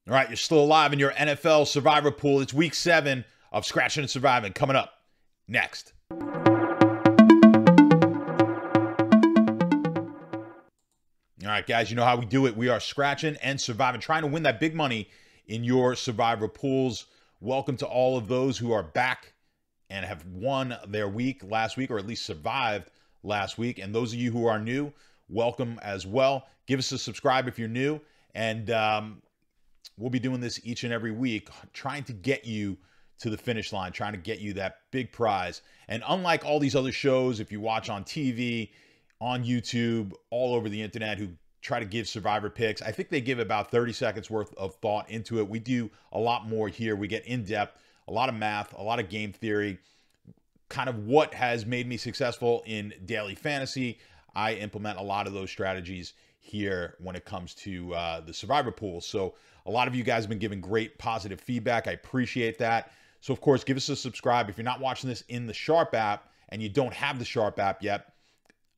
All right, you're still alive in your NFL Survivor pool. It's week 7 of Scratchin' and Survivin' coming up next. All right, guys, you know how we do it. We are scratching and surviving, trying to win that big money in your Survivor pools. Welcome to all of those who are back and have won their week last week, or at least survived last week. And those of you who are new, welcome as well. Give us a subscribe if you're new. And we'll be doing this each and every week, trying to get you to the finish line, trying to get you that big prize. And unlike all these other shows, if you watch on TV, on YouTube, all over the internet, who try to give Survivor picks, I think they give about 30 seconds worth of thought into it. We do a lot more here. We get in depth, a lot of math, a lot of game theory, kind of what has made me successful in daily fantasy. I implement a lot of those strategies here when it comes to the Survivor pool. So a lot of you guys have been giving great positive feedback. I appreciate that. So of course, give us a subscribe. If you're not watching this in the Sharp app and you don't have the Sharp app yet,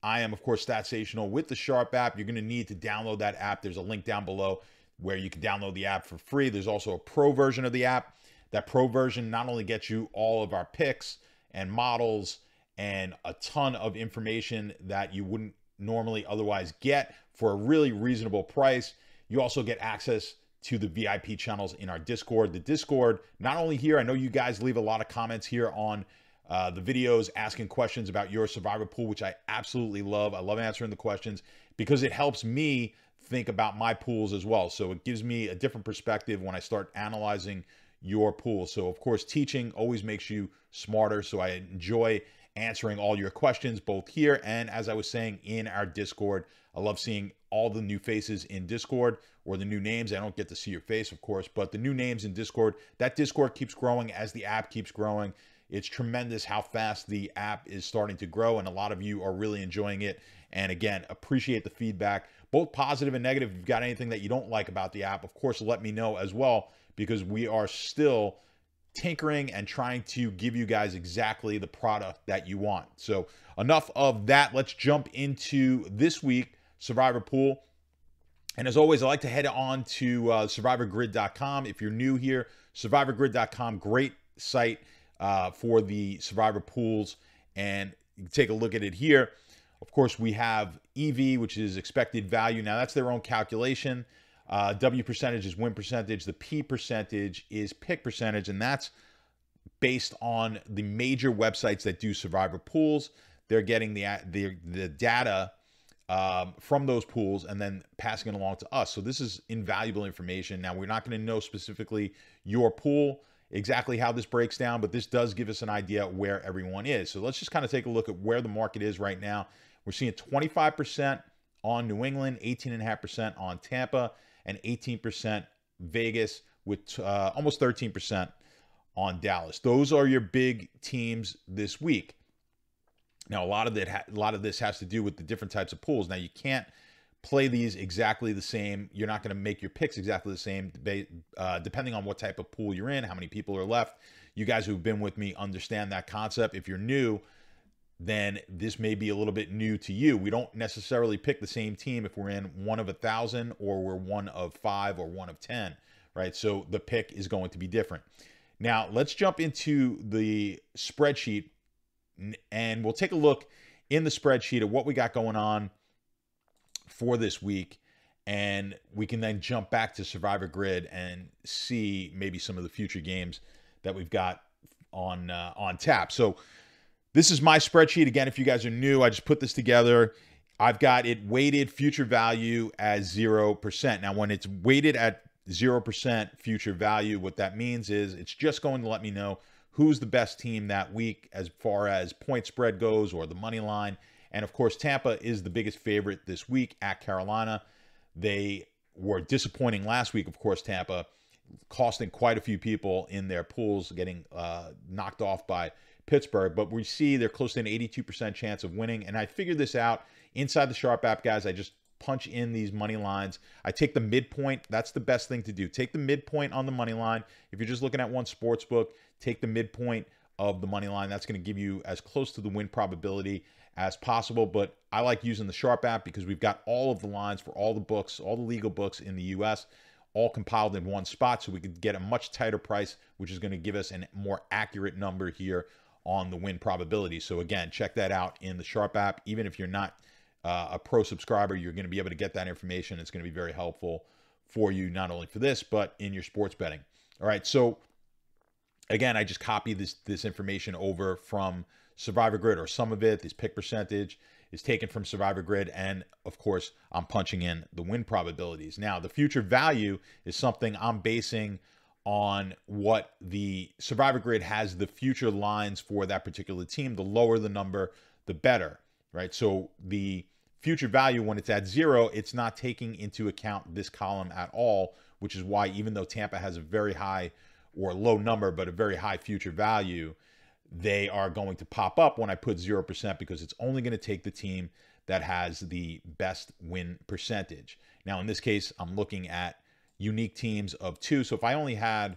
I am, of course, Statsational with the Sharp app. You're going to need to download that app. There's a link down below where you can download the app for free. There's also a pro version of the app. That pro version not only gets you all of our picks and models and a ton of information that you wouldn't normally otherwise get for a really reasonable price, you also get access to the VIP channels in our Discord. The Discord, not only here, I know you guys leave a lot of comments here on the videos asking questions about your Survivor pool, which I absolutely love. I love answering the questions because it helps me think about my pools as well. So it gives me a different perspective when I start analyzing your pool. So of course, teaching always makes you smarter. So I enjoy answering all your questions, both here and, as I was saying, in our Discord. I love seeing all the new faces in Discord, or the new names. I don't get to see your face, of course, but the new names in Discord. That Discord keeps growing as the app keeps growing. It's tremendous how fast the app is starting to grow, and a lot of you are really enjoying it. And again, appreciate the feedback, both positive and negative. If you've got anything that you don't like about the app, of course, let me know as well, because we are still tinkering and trying to give you guys exactly the product that you want. So enough of that. Let's jump into this week Survivor pool. And as always, I like to head on to survivorgrid.com. If you're new here, survivorgrid.com, great site for the Survivor pools, and you can take a look at it here. Of course, we have EV, which is expected value. Now, that's their own calculation. W percentage is win percentage. The P percentage is pick percentage, and that's based on the major websites that do Survivor pools. They're getting the data from those pools and then passing it along to us. So this is invaluable information. Now, we're not going to know specifically your pool, exactly how this breaks down, but this does give us an idea where everyone is. So let's just kind of take a look at where the market is right now. We're seeing 25% on New England, 18.5% on Tampa, and 18% Vegas, with almost 13% on Dallas. Those are your big teams this week. Now, a lot of this has to do with the different types of pools. Now, you can't play these exactly the same. You're not going to make your picks exactly the same, depending on what type of pool you're in, how many people are left. You guys who've been with me understand that concept. If you're new, then this may be a little bit new to you. We don't necessarily pick the same team if we're in one of 1,000 or we're one of 5 or one of 10, right? So the pick is going to be different. Now, let's jump into the spreadsheet, and we'll take a look in the spreadsheet at what we got going on for this week, and we can then jump back to Survivor Grid and see maybe some of the future games that we've got on tap. So this is my spreadsheet. Again, if you guys are new, I just put this together. I've got it weighted future value as 0%. Now, when it's weighted at 0% future value, what that means is it's just going to let me know who's the best team that week as far as point spread goes, or the money line. And of course, Tampa is the biggest favorite this week at Carolina. They were disappointing last week, of course, Tampa, costing quite a few people in their pools, getting knocked off by Pittsburgh. But we see they're close to an 82% chance of winning. And I figured this out inside the Sharp app, guys. I just punch in these money lines. I take the midpoint. That's the best thing to do. Take the midpoint on the money line. If you're just looking at one sports book, take the midpoint of the money line. That's going to give you as close to the win probability as possible. But I like using the Sharp app because we've got all of the lines for all the books, all the legal books in the US, all compiled in one spot, so we could get a much tighter price, which is going to give us a more accurate number here on the win probability. So again, check that out in the Sharp app. Even if you're not a pro subscriber, you're going to be able to get that information. It's going to be very helpful for you, not only for this, but in your sports betting. All right, so again, I just copied this information over from Survivor Grid, or some of it. This pick percentage is taken from Survivor Grid, and of course, I'm punching in the win probabilities. Now, the future value is something I'm basing on what the Survivor Grid has the future lines for that particular team. The lower the number, the better, right? So the future value, when it's at 0, it's not taking into account this column at all, which is why, even though Tampa has a very high or low number, but a very high future value, they are going to pop up when I put 0%, because it's only going to take the team that has the best win percentage. Now, in this case, I'm looking at unique teams of 2. So if I only had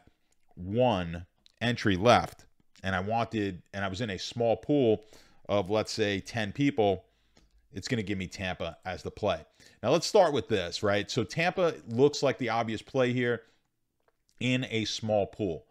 1 entry left, and I was in a small pool of, let's say, 10 people, it's going to give me Tampa as the play. Now, let's start with this, right? So Tampa looks like the obvious play here in a small pool.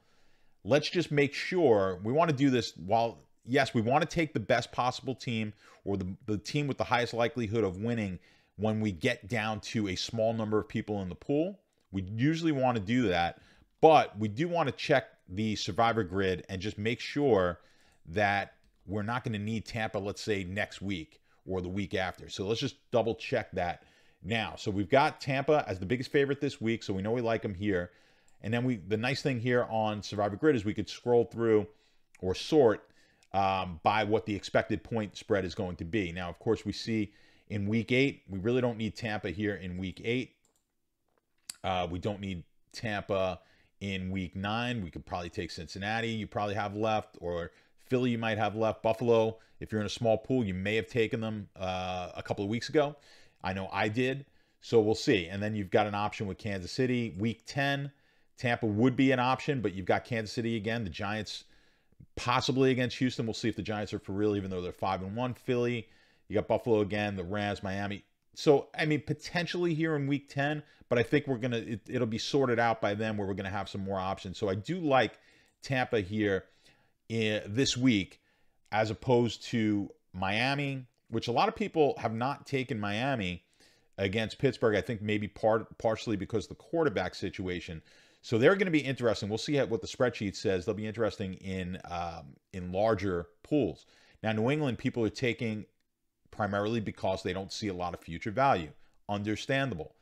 Let's just make sure we want to do this while, yes, we want to take the best possible team, or the team with the highest likelihood of winning when we get down to a small number of people in the pool. We usually want to do that, but we do want to check the Survivor Grid and just make sure that we're not going to need Tampa, let's say, next week or the week after. So let's just double check that now. So we've got Tampa as the biggest favorite this week, so we know we like them here. And then the nice thing here on Survivor Grid is we could scroll through or sort by what the expected point spread is going to be. Now, of course, we see in week 8, we really don't need Tampa here in week 8. We don't need Tampa in week 9. We could probably take Cincinnati, you probably have left, or Philly you might have left. Buffalo, if you're in a small pool, you may have taken them a couple of weeks ago. I know I did. So we'll see. And then you've got an option with Kansas City. Week 10, Tampa would be an option, but you've got Kansas City again. The Giants possibly against Houston. We'll see if the Giants are for real, even though they're 5-1. Philly, you got Buffalo again, the Rams, Miami. So, I mean, potentially here in week 10, but I think it'll be sorted out by then, where we're going to have some more options. So I do like Tampa here this week, as opposed to Miami, which a lot of people have not taken Miami against Pittsburgh. I think maybe partially because of the quarterback situation. So they're going to be interesting. We'll see what the spreadsheet says. They'll be interesting in larger pools. Now, New England, people are taking primarily because they don't see a lot of future value. Understandable.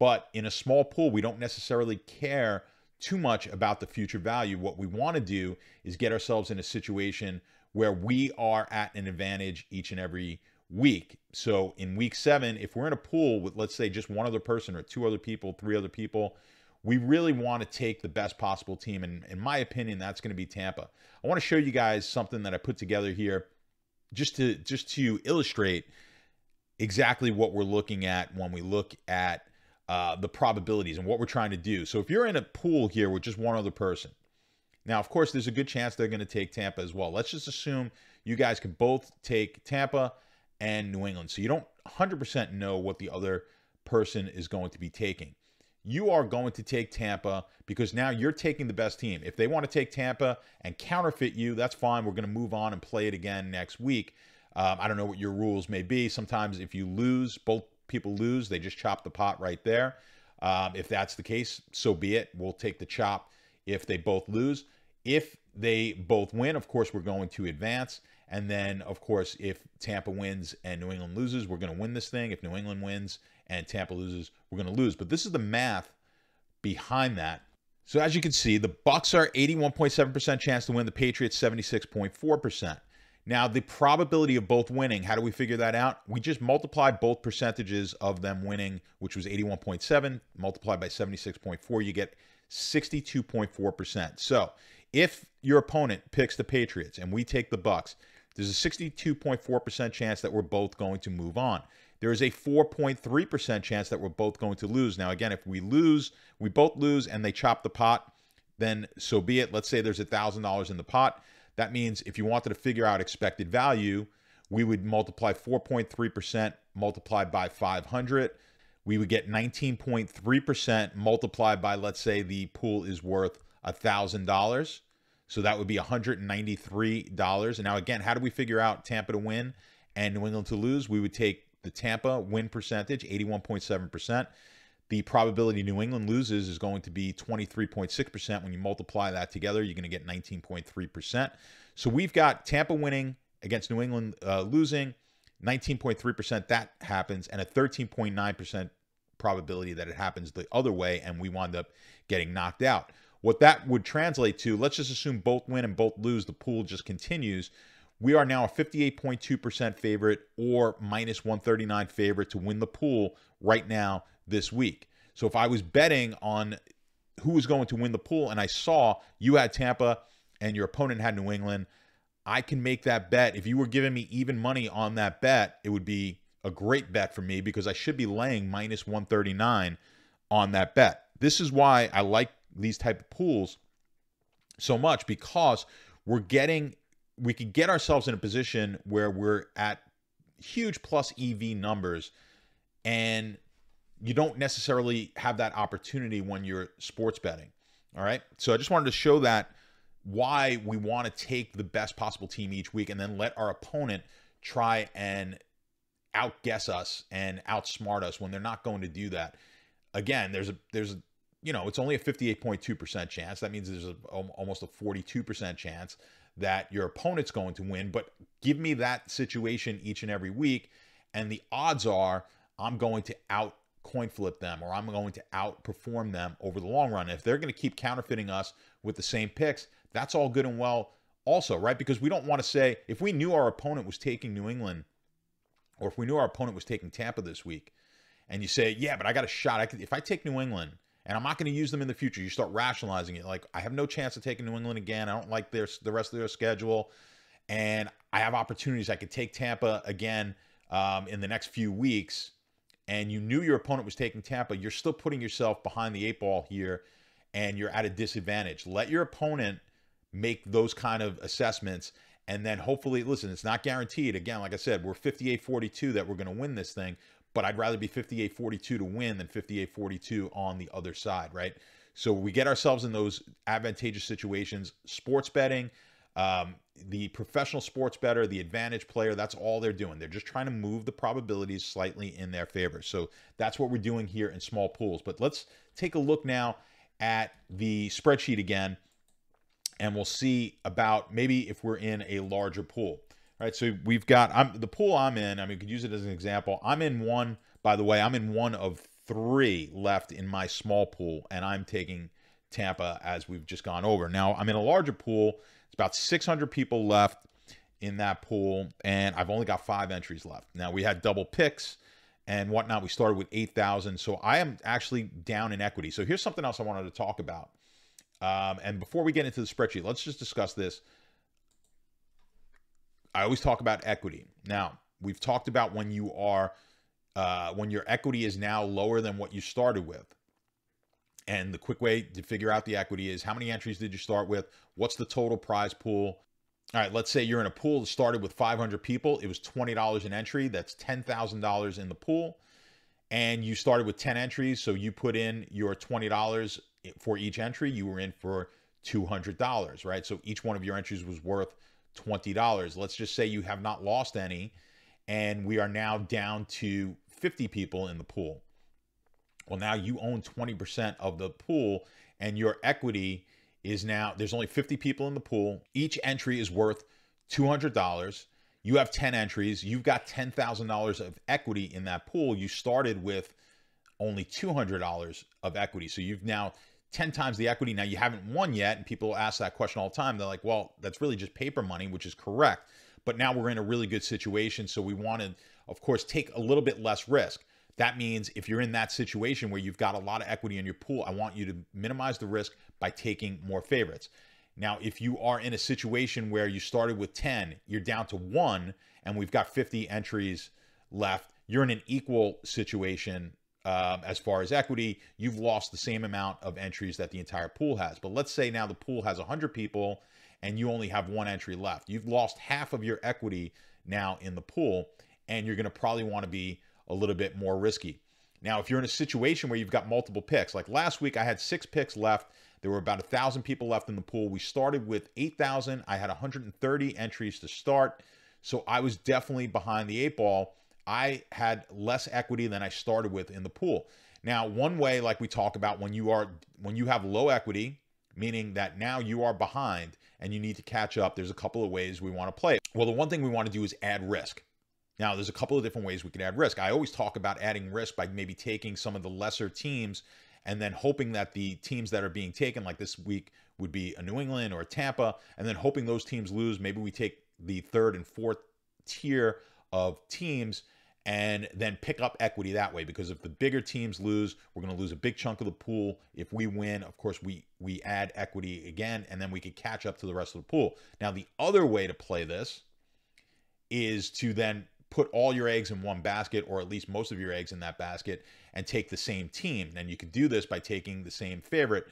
But in a small pool, we don't necessarily care too much about the future value. What we want to do is get ourselves in a situation where we are at an advantage each and every week. So in week 7, if we're in a pool with, let's say, just one other person or 2 other people, 3 other people, we really want to take the best possible team. And in my opinion, that's going to be Tampa. I want to show you guys something that I put together here just to illustrate exactly what we're looking at when we look at the probabilities and what we're trying to do. So if you're in a pool here with just one other person, now, of course, there's a good chance they're going to take Tampa as well. Let's just assume you guys can both take Tampa and New England. So you don't 100% know what the other person is going to be taking. You are going to take Tampa because now you're taking the best team. If they want to take Tampa and counterfeit you, that's fine. We're going to move on and play it again next week. I don't know what your rules may be. Sometimes if you lose, both people lose, they just chop the pot right there. If that's the case, so be it. We'll take the chop if they both lose. If they both win, of course, we're going to advance. And then, of course, if Tampa wins and New England loses, we're going to win this thing. If New England wins and Tampa loses, we're going to lose. But this is the math behind that. So as you can see, the Bucs are 81.7% chance to win. The Patriots, 76.4%. Now, the probability of both winning, how do we figure that out? We just multiply both percentages of them winning, which was 81.7, multiplied by 76.4, you get 62.4%. So if your opponent picks the Patriots and we take the Bucs, there's a 62.4% chance that we're both going to move on. There is a 4.3% chance that we're both going to lose. Now, again, if we lose, we both lose and they chop the pot, then so be it. Let's say there's $1,000 in the pot. That means if you wanted to figure out expected value, we would multiply 4.3% multiplied by 500, we would get 19.3% multiplied by, let's say the pool is worth $1,000. So that would be $193. And now again, how do we figure out Tampa to win and New England to lose? We would take the Tampa win percentage, 81.7%. The probability New England loses is going to be 23.6%. When you multiply that together, you're going to get 19.3%. So we've got Tampa winning against New England losing, 19.3% that happens, and a 13.9% probability that it happens the other way, and we wind up getting knocked out. What that would translate to, let's just assume both win and both lose, the pool just continues. We are now a 58.2% favorite or minus 139 favorite to win the pool right now this week. So if I was betting on who was going to win the pool and I saw you had Tampa and your opponent had New England, I can make that bet. If you were giving me even money on that bet, it would be a great bet for me because I should be laying minus 139 on that bet. This is why I like these type of pools so much, because we could get ourselves in a position where we're at huge plus EV numbers, and you don't necessarily have that opportunity when you're sports betting. All right. So I just wanted to show that why we want to take the best possible team each week and then let our opponent try and outguess us and outsmart us when they're not going to do that. Again, there's it's only a 58.2% chance. That means there's almost a 42% chance that your opponent's going to win. But give me that situation each and every week, and the odds are I'm going to out coin flip them, or I'm going to outperform them over the long run. If they're going to keep counterfeiting us with the same picks, that's all good and well also, right? Because we don't want to say, if we knew our opponent was taking New England, or if we knew our opponent was taking Tampa this week, and you say, yeah, but I got a shot. If I take New England, and I'm not going to use them in the future, you start rationalizing it. Like, I have no chance of taking New England again. I don't like the rest of their schedule. And I have opportunities. I could take Tampa again in the next few weeks. And you knew your opponent was taking Tampa. You're still putting yourself behind the 8 ball here, and you're at a disadvantage. Let your opponent make those kind of assessments. And then hopefully, listen, it's not guaranteed. Again, like I said, we're 58-42 that we're going to win this thing. But I'd rather be 58-42 to win than 58-42 on the other side, right? So we get ourselves in those advantageous situations. Sports betting, the professional sports bettor, the advantage player, that's all they're doing. They're just trying to move the probabilities slightly in their favor. So that's what we're doing here in small pools. But let's take a look now at the spreadsheet again, and we'll see about maybe if we're in a larger pool. All right, so we've got the pool I'm in. I mean, we could use it as an example. I'm in one, by the way, I'm in one of 3 left in my small pool, and I'm taking Tampa as we've just gone over. Now, I'm in a larger pool. It's about 600 people left in that pool, and I've only got 5 entries left. Now, we had double picks and whatnot. We started with 8,000, so I am actually down in equity. So here's something else I wanted to talk about. And before we get into the spreadsheet, let's just discuss this. I always talk about equity. Now, we've talked about when your equity is now lower than what you started with. And the quick way to figure out the equity is how many entries did you start with? What's the total prize pool? All right, let's say you're in a pool that started with 500 people. It was $20 an entry. That's $10,000 in the pool. And you started with 10 entries. So you put in your $20 for each entry. You were in for $200, right? So each one of your entries was worth $20. Let's just say you have not lost any, and we are now down to 50 people in the pool. Well, now you own 20% of the pool, and your equity is now, there's only 50 people in the pool. Each entry is worth $200. You have 10 entries. You've got $10,000 of equity in that pool. You started with only $200 of equity. So you've now 10 times the equity. Now, you haven't won yet, and people ask that question all the time. They're like, well, that's really just paper money, which is correct. But now we're in a really good situation, so we want to, of course, take a little bit less risk. That means if you're in that situation where you've got a lot of equity in your pool, I want you to minimize the risk by taking more favorites. Now, if you are in a situation where you started with 10, you're down to 1, and we've got 50 entries left, you're in an equal situation. As far as equity, you've lost the same amount of entries that the entire pool has. But let's say now the pool has 100 people and you only have 1 entry left. You've lost half of your equity now in the pool, and you're going to probably want to be a little bit more risky. Now, if you're in a situation where you've got multiple picks, like last week, I had 6 picks left. There were about 1,000 people left in the pool. We started with 8,000. I had 130 entries to start. So I was definitely behind the 8 ball. I had less equity than I started with in the pool. Now, one way, like we talk about, when you have low equity, meaning that now you are behind and you need to catch up, there's a couple of ways we want to play it. Well, the one thing we want to do is add risk. Now, there's a couple of different ways we can add risk. I always talk about adding risk by maybe taking some of the lesser teams and then hoping that the teams that are being taken, like this week would be a New England or a Tampa, and then hoping those teams lose. Maybe we take the 3rd and 4th tier of teams and then pick up equity that way, because if the bigger teams lose, we're going to lose a big chunk of the pool. If we win, of course, we add equity again, and then we can catch up to the rest of the pool. Now, the other way to play this is to then put all your eggs in one basket, or at least most of your eggs in that basket, and take the same team. And you could do this by taking the same favorite,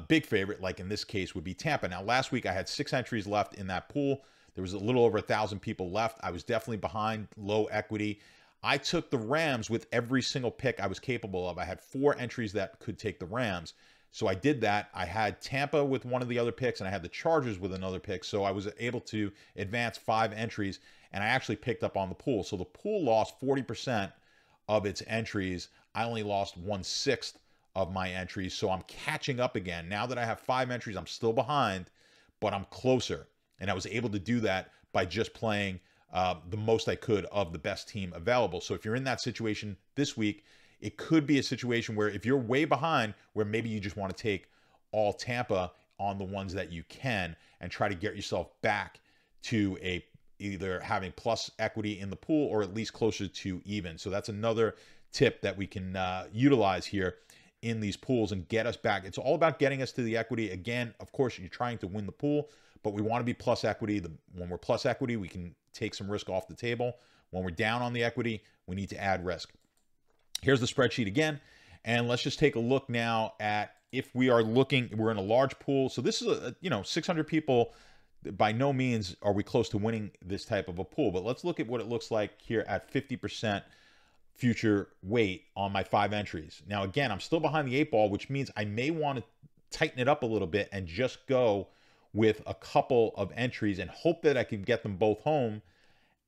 big favorite, like in this case would be Tampa. Now, last week I had 6 entries left in that pool. There was a little over 1,000 people left. I was definitely behind, low equity. I took the Rams with every single pick I was capable of. I had 4 entries that could take the Rams. So I did that. I had Tampa with one of the other picks, and I had the Chargers with another pick. So I was able to advance 5 entries, and I actually picked up on the pool. So the pool lost 40% of its entries. I only lost 1/6 of my entries. So I'm catching up again. Now that I have 5 entries, I'm still behind, but I'm closer. And I was able to do that by just playing the most I could of the best team available. So if you're in that situation this week, it could be a situation where if you're way behind, where maybe you just want to take all Tampa on the ones that you can and try to get yourself back to either having plus equity in the pool or at least closer to even. So that's another tip that we can utilize here in these pools and get us back. It's all about getting us to the equity. Again, of course, you're trying to win the pool, but we want to be plus equity. When we're plus equity, we can take some risk off the table. When we're down on the equity, we need to add risk. Here's the spreadsheet again, and let's just take a look now at if we are looking, we're in a large pool. So this is 600 people. By no means are we close to winning this type of a pool, but let's look at what it looks like here at 50% future weight on my 5 entries. Now, again, I'm still behind the 8 ball, which means I may want to tighten it up a little bit and just go with a couple of entries and hope that I can get them both home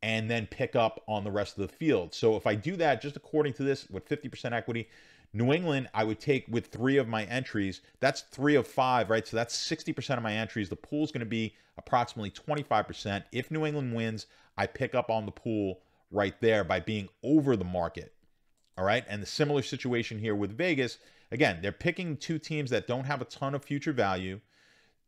and then pick up on the rest of the field. So if I do that, just according to this, with 50% equity, New England, I would take with 3 of my entries. That's 3 of 5, right? So that's 60% of my entries. The pool is going to be approximately 25%. If New England wins, I pick up on the pool right there by being over the market. All right. And the similar situation here with Vegas. Again, they're picking 2 teams that don't have a ton of future value,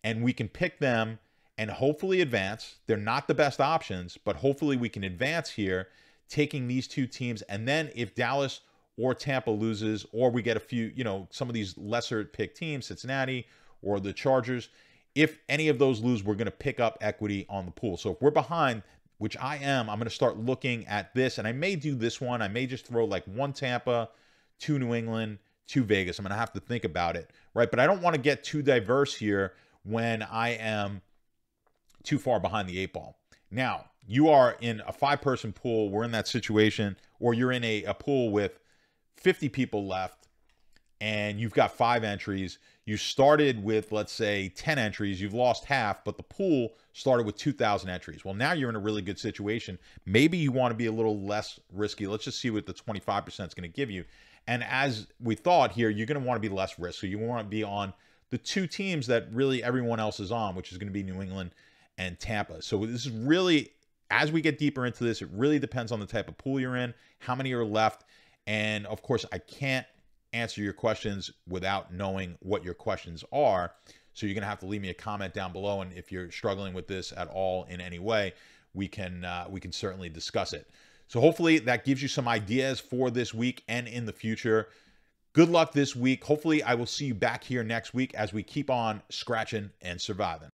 and we can pick them and hopefully advance. They're not the best options, but hopefully we can advance here, taking these 2 teams. And then if Dallas or Tampa loses, or we get a few, some of these lesser pick teams, Cincinnati or the Chargers, if any of those lose, we're going to pick up equity on the pool. So if we're behind, which I am, I'm going to start looking at this, and I may do this one. I may just throw like 1 Tampa, 2 New England, 2 Vegas. I'm going to have to think about it, right? But I don't want to get too diverse here when I am too far behind the 8 ball. Now, you are in a 5-person pool. We're in that situation, or you're in a pool with 50 people left, and you've got 5 entries. You started with, let's say, 10 entries. You've lost half, but the pool started with 2,000 entries. Well, now you're in a really good situation. Maybe you want to be a little less risky. Let's just see what the 25% is going to give you. And as we thought here, you're going to want to be less risky. You want to be on the 2 teams that really everyone else is on, which is going to be New England and Tampa. So this is really, as we get deeper into this, it really depends on the type of pool you're in, how many are left. And of course, I can't answer your questions without knowing what your questions are. So you're going to have to leave me a comment down below. And if you're struggling with this at all in any way, we can certainly discuss it. So hopefully that gives you some ideas for this week and in the future. Good luck this week. Hopefully I will see you back here next week as we keep on scratching and surviving.